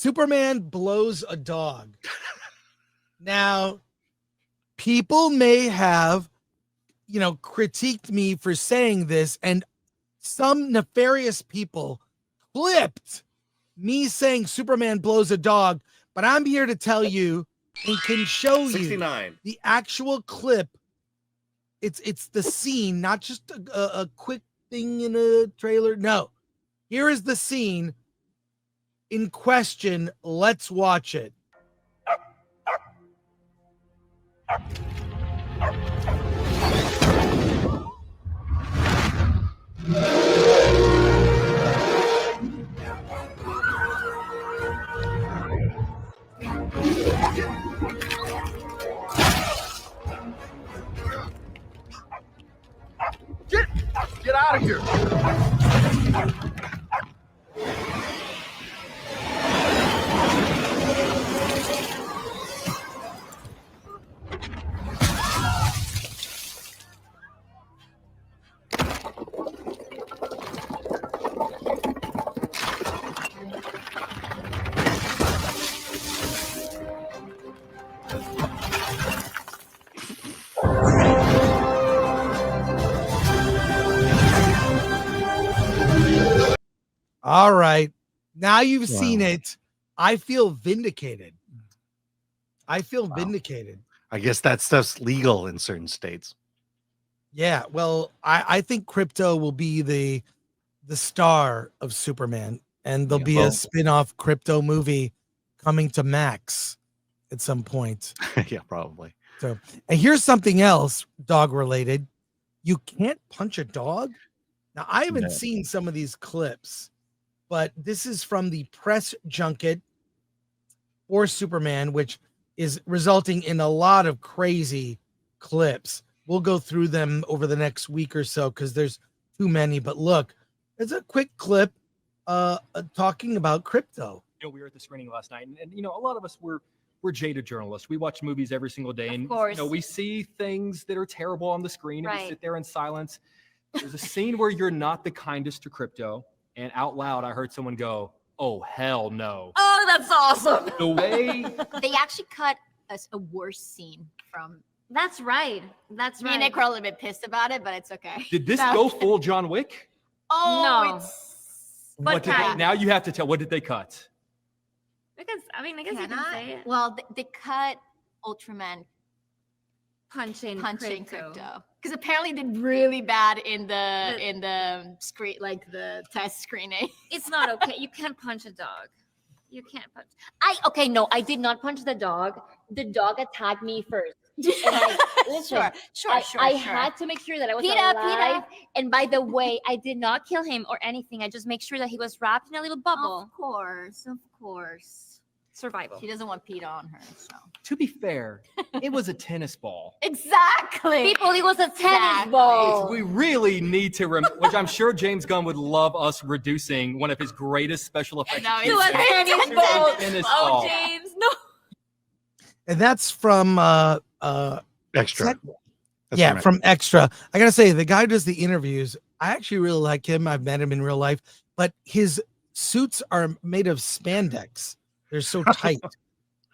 Superman blows a dog. Now, people may have, critiqued me for saying this, and some nefarious people clipped me saying Superman blows a dog, but I'm here to tell you and can show 69. you the actual clip. It's the scene, not just a quick thing in a trailer. No, here is the scene in question. Let's watch it. Get out of here. All right. Now you've seen it. I feel vindicated. I guess that stuff's legal in certain states. Yeah. Well, I think KRYPTO will be the star of Superman, and there'll be a spin-off KRYPTO movie coming to Max at some point. Yeah, probably. So, and here's something else dog related. You can't punch a dog. Now, I haven't seen some of these clips, but this is from the press junket for Superman, which is resulting in a lot of crazy clips. We'll go through them over the next week or so because there's too many. But look, it's a quick clip talking about KRYPTO. We were at the screening last night, and a lot of us we're jaded journalists. We watch movies every single day, and we see things that are terrible on the screen, and we sit there in silence. There's a scene where you're not the kindest to KRYPTO, and out loud, I heard someone go, "Oh, hell no." Oh, that's awesome. The way they actually cut a worse scene from. That's right. That's right. Me and Nick were a little bit pissed about it, but it's okay. Did this go full John Wick? Oh, no. Now you have to tell. What did they cut? Because I guess you can say it. Well, they cut Ultraman punching KRYPTO because apparently they did really bad in the screen, like the test screening. It's not okay. You can't punch a dog. You can't punch. I did not punch the dog. The dog attacked me first. I had to make sure that I was alive. And by the way, I did not kill him or anything. I just make sure that he was wrapped in a little bubble. Of course. Survival. He doesn't want PETA on her. So. To be fair, it was a tennis ball. Exactly. People, it was a tennis ball. We really need to which I'm sure James Gunn would love us reducing one of his greatest special effects. To a tennis ball. Oh, James, no. And that's from Extra. From Extra. I gotta say, the guy who does the interviews, I actually really like him. I've met him in real life, but his suits are made of spandex. They're so tight.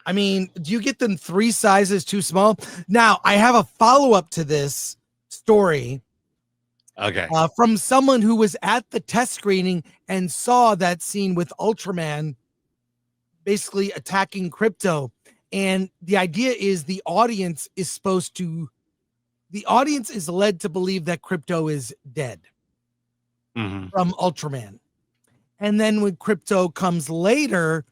I mean, do you get them 3 sizes too small? Now, I have a follow-up to this story. Okay. From someone who was at the test screening and saw that scene with Ultraman basically attacking KRYPTO. And the idea is the audience is led to believe that KRYPTO is dead from Ultraman. And then when KRYPTO comes later,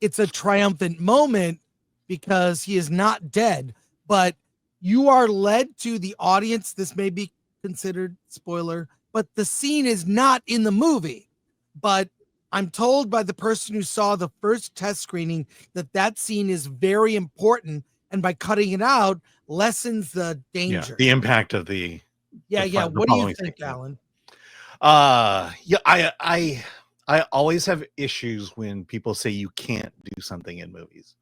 it's a triumphant moment because he is not dead, but you are led to the audience. This may be considered spoiler, but the scene is not in the movie. But I'm told by the person who saw the first test screening that scene is very important, and by cutting it out lessens the danger. Yeah, the impact of the What do you think, Alan? I always have issues when people say you can't do something in movies.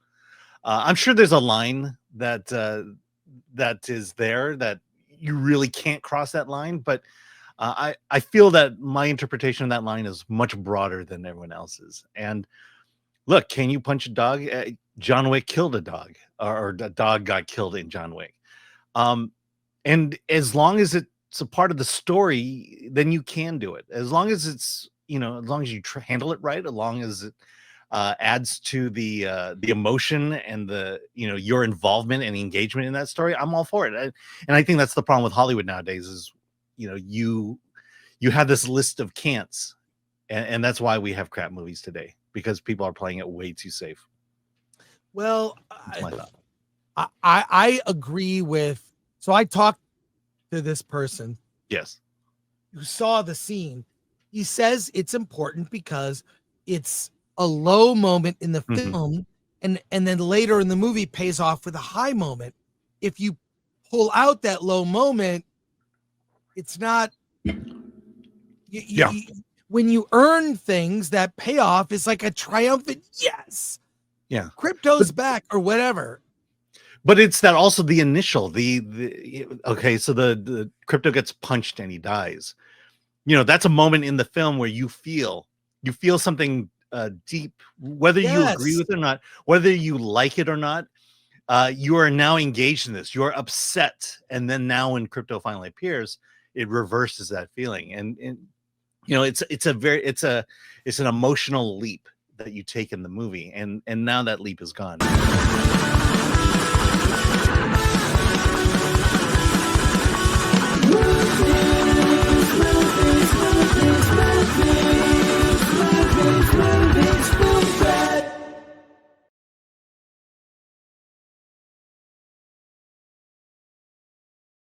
I'm sure there's a line that is there that you really can't cross that line, but I feel that my interpretation of that line is much broader than everyone else's. And look, can you punch a dog? John Wick killed a dog, or a dog got killed in John Wick. And as long as it's a part of the story, then you can do it. As long as it's, as long as you handle it right, as long as it adds to the emotion and your involvement and engagement in that story, I'm all for it. And I think that's the problem with Hollywood nowadays is, you have this list of can'ts, and that's why we have crap movies today, because people are playing it way too safe. Well, I agree with. So I talked to this person. Yes. Who saw the scene. He says it's important because it's a low moment in the film, and then later in the movie pays off with a high moment. If you pull out that low moment, it's not. When you earn things, that payoff is like a triumphant yes. Yeah. KRYPTO's back or whatever. But it's that also the initial, okay, so the KRYPTO gets punched and he dies. That's a moment in the film where you feel something deep, whether you agree with it or not, whether you like it or not. You are now engaged in this. You're upset, and then now when KRYPTO finally appears, it reverses that feeling, and it's an emotional leap that you take in the movie, and now that leap is gone.